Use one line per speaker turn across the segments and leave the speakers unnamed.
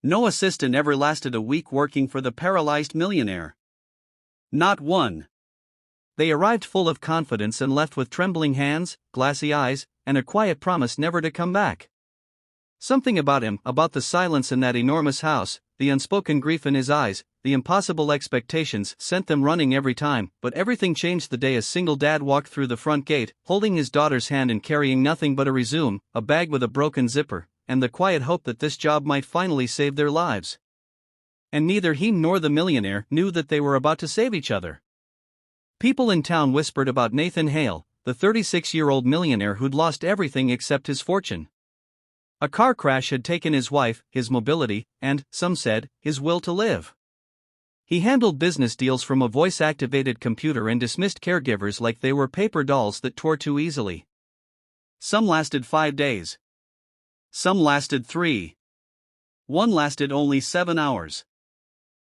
No assistant ever lasted a week working for the paralyzed millionaire. Not one. They arrived full of confidence and left with trembling hands, glassy eyes, and a quiet promise never to come back. Something about him, about the silence in that enormous house, the unspoken grief in his eyes, the impossible expectations, sent them running every time. But everything changed the day a single dad walked through the front gate, holding his daughter's hand and carrying nothing but a resume, a bag with a broken zipper, and the quiet hope that this job might finally save their lives. And neither he nor the millionaire knew that they were about to save each other. People in town whispered about Nathan Hale, the 36-year-old millionaire who'd lost everything except his fortune. A car crash had taken his wife, his mobility, and, some said, his will to live. He handled business deals from a voice-activated computer and dismissed caregivers like they were paper dolls that tore too easily. Some lasted 5 days. Some lasted 3. One lasted only 7 hours.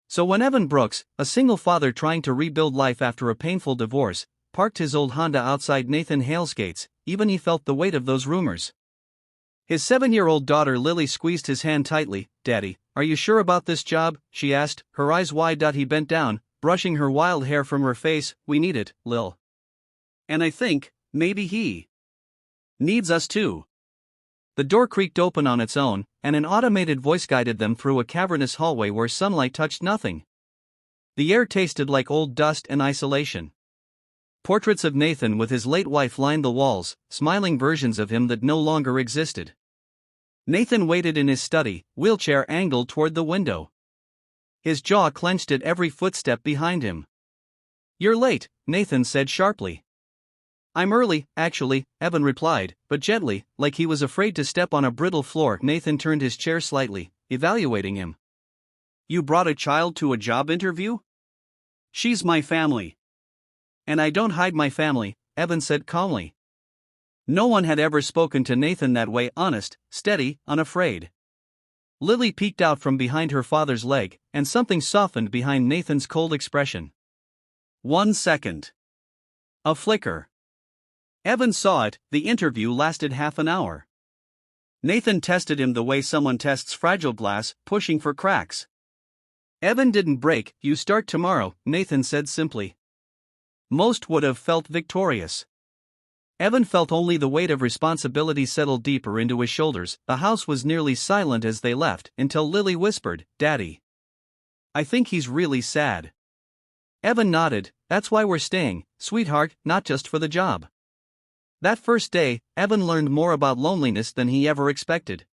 So when Evan Brooks, a single father trying to rebuild life after a painful divorce, parked his old Honda outside Nathan Hale's gates, even he felt the weight of those rumors. His 7-year-old daughter Lily squeezed his hand tightly. "Daddy, are you sure about this job?" she asked, her eyes wide. He bent down, brushing her wild hair from her face. "We need it, Lil. And I think, maybe he needs us too." The door creaked open on its own, and an automated voice guided them through a cavernous hallway where sunlight touched nothing. The air tasted like old dust and isolation. Portraits of Nathan with his late wife lined the walls, smiling versions of him that no longer existed. Nathan waited in his study, wheelchair angled toward the window. His jaw clenched at every footstep behind him. "You're late," Nathan said sharply. "I'm early, actually," Evan replied, but gently, like he was afraid to step on a brittle floor. Nathan turned his chair slightly, evaluating him. "You brought a child to a job interview?" "She's my family. And I don't hide my family," Evan said calmly. No one had ever spoken to Nathan that way, honest, steady, unafraid. Lily peeked out from behind her father's leg, and something softened behind Nathan's cold expression. 1 second. A flicker. Evan saw it. The interview lasted half an hour. Nathan tested him the way someone tests fragile glass, pushing for cracks. Evan didn't break. "You start tomorrow," Nathan said simply. Most would have felt victorious. Evan felt only the weight of responsibility settle deeper into his shoulders. The house was nearly silent as they left, until Lily whispered, "Daddy, I think he's really sad." Evan nodded. "That's why we're staying, sweetheart, not just for the job." That first day, Evan learned more about loneliness than he ever expected.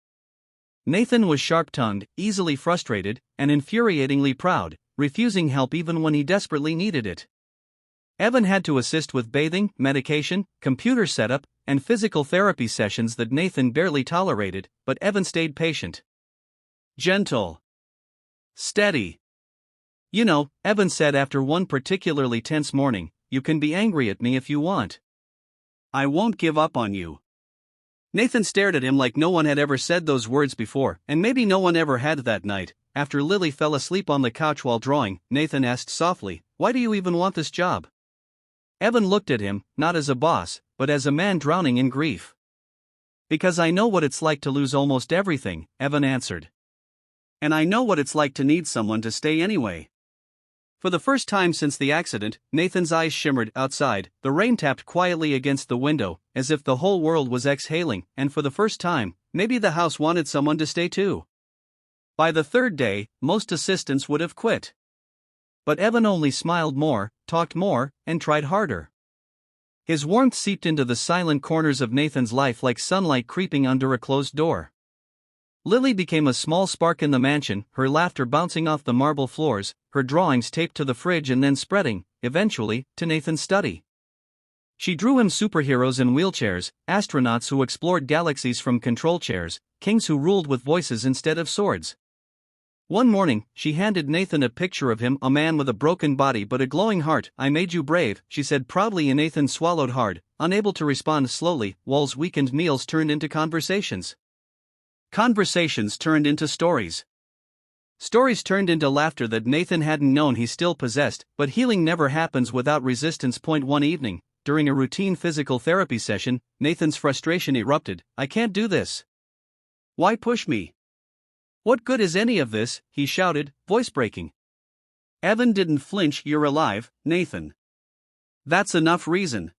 Nathan was sharp-tongued, easily frustrated, and infuriatingly proud, refusing help even when he desperately needed it. Evan had to assist with bathing, medication, computer setup, and physical therapy sessions that Nathan barely tolerated, but Evan stayed patient. Gentle. Steady. "You know," Evan said after one particularly tense morning, "you can be angry at me if you want. I won't give up on you." Nathan stared at him like no one had ever said those words before, and maybe no one ever had that night. After Lily fell asleep on the couch while drawing, Nathan asked softly, "Why do you even want this job?" Evan looked at him, not as a boss, but as a man drowning in grief. "Because I know what it's like to lose almost everything," Evan answered. "And I know what it's like to need someone to stay anyway." For the first time since the accident, Nathan's eyes shimmered. Outside, the rain tapped quietly against the window, as if the whole world was exhaling, and for the first time, maybe the house wanted someone to stay too. By the third day, most assistants would have quit. But Evan only smiled more, talked more, and tried harder. His warmth seeped into the silent corners of Nathan's life like sunlight creeping under a closed door. Lily became a small spark in the mansion, her laughter bouncing off the marble floors, her drawings taped to the fridge and then spreading, eventually, to Nathan's study. She drew him superheroes in wheelchairs, astronauts who explored galaxies from control chairs, kings who ruled with voices instead of swords. One morning, she handed Nathan a picture of him, a man with a broken body but a glowing heart. "I made you brave," she said proudly, and Nathan swallowed hard, unable to respond. Slowly, Walls' weekend meals turned into conversations. Conversations turned into stories. Stories turned into laughter that Nathan hadn't known he still possessed. But healing never happens without resistance. One evening, during a routine physical therapy session, Nathan's frustration erupted. "I can't do this. Why push me? What good is any of this? He shouted, voice breaking. Evan didn't flinch. You're alive, Nathan. That's enough reason.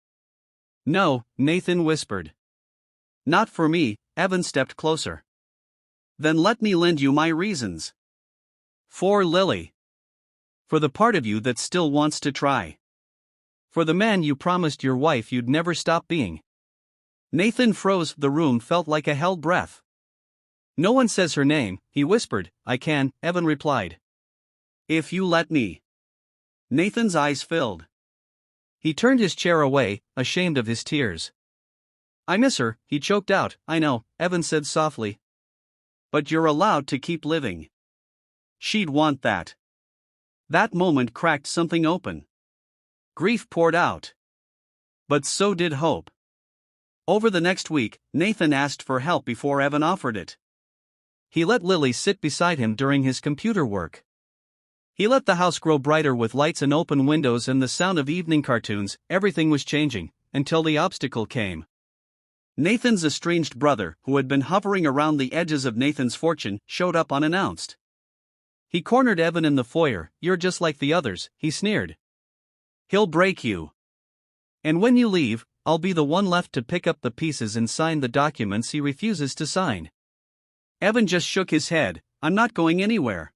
No, Nathan whispered. Not for me. Evan stepped closer. Then let me lend you my reasons. For Lily. For the part of you that still wants to try. For the man you promised your wife you'd never stop being. Nathan froze. The room felt like a held breath. No one says her name, he whispered. I can, Evan replied. If you let me. Nathan's eyes filled. He turned his chair away, ashamed of his tears. I miss her, he choked out. I know, Evan said softly. But you're allowed to keep living. She'd want that. That moment cracked something open. Grief poured out. But so did hope. Over the next week, Nathan asked for help before Evan offered it. He let Lily sit beside him during his computer work. He let the house grow brighter with lights and open windows and the sound of evening cartoons. Everything was changing, until the obstacle came. Nathan's estranged brother, who had been hovering around the edges of Nathan's fortune, showed up unannounced. He cornered Evan in the foyer. You're just like the others, he sneered. He'll break you. And when you leave, I'll be the one left to pick up the pieces and sign the documents he refuses to sign. Evan just shook his head. I'm not going anywhere.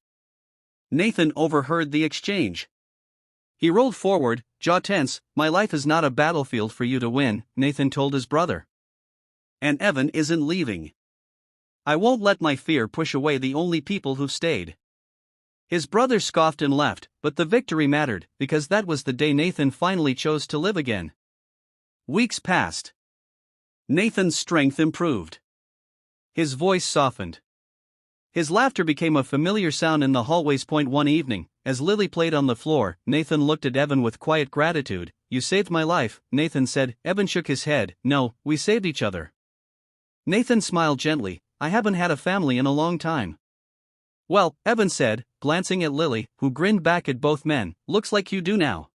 Nathan overheard the exchange. He rolled forward, jaw tense. My life is not a battlefield for you to win, Nathan told his brother. And Evan isn't leaving. I won't let my fear push away the only people who've stayed. His brother scoffed and left, but the victory mattered, because that was the day Nathan finally chose to live again. Weeks passed. Nathan's strength improved. His voice softened. His laughter became a familiar sound in the hallways. One evening, as Lily played on the floor, Nathan looked at Evan with quiet gratitude. You saved my life, Nathan said. Evan shook his head. No, we saved each other. Nathan smiled gently. I haven't had a family in a long time. Well, Evan said, glancing at Lily, who grinned back at both men, looks like you do now.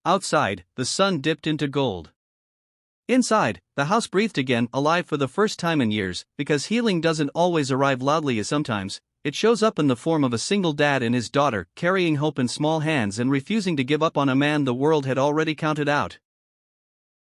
Outside, the sun dipped into gold. Inside, the house breathed again, alive for the first time in years, because healing doesn't always arrive loudly as sometimes. It shows up in the form of a single dad and his daughter, carrying hope in small hands and refusing to give up on a man the world had already counted out.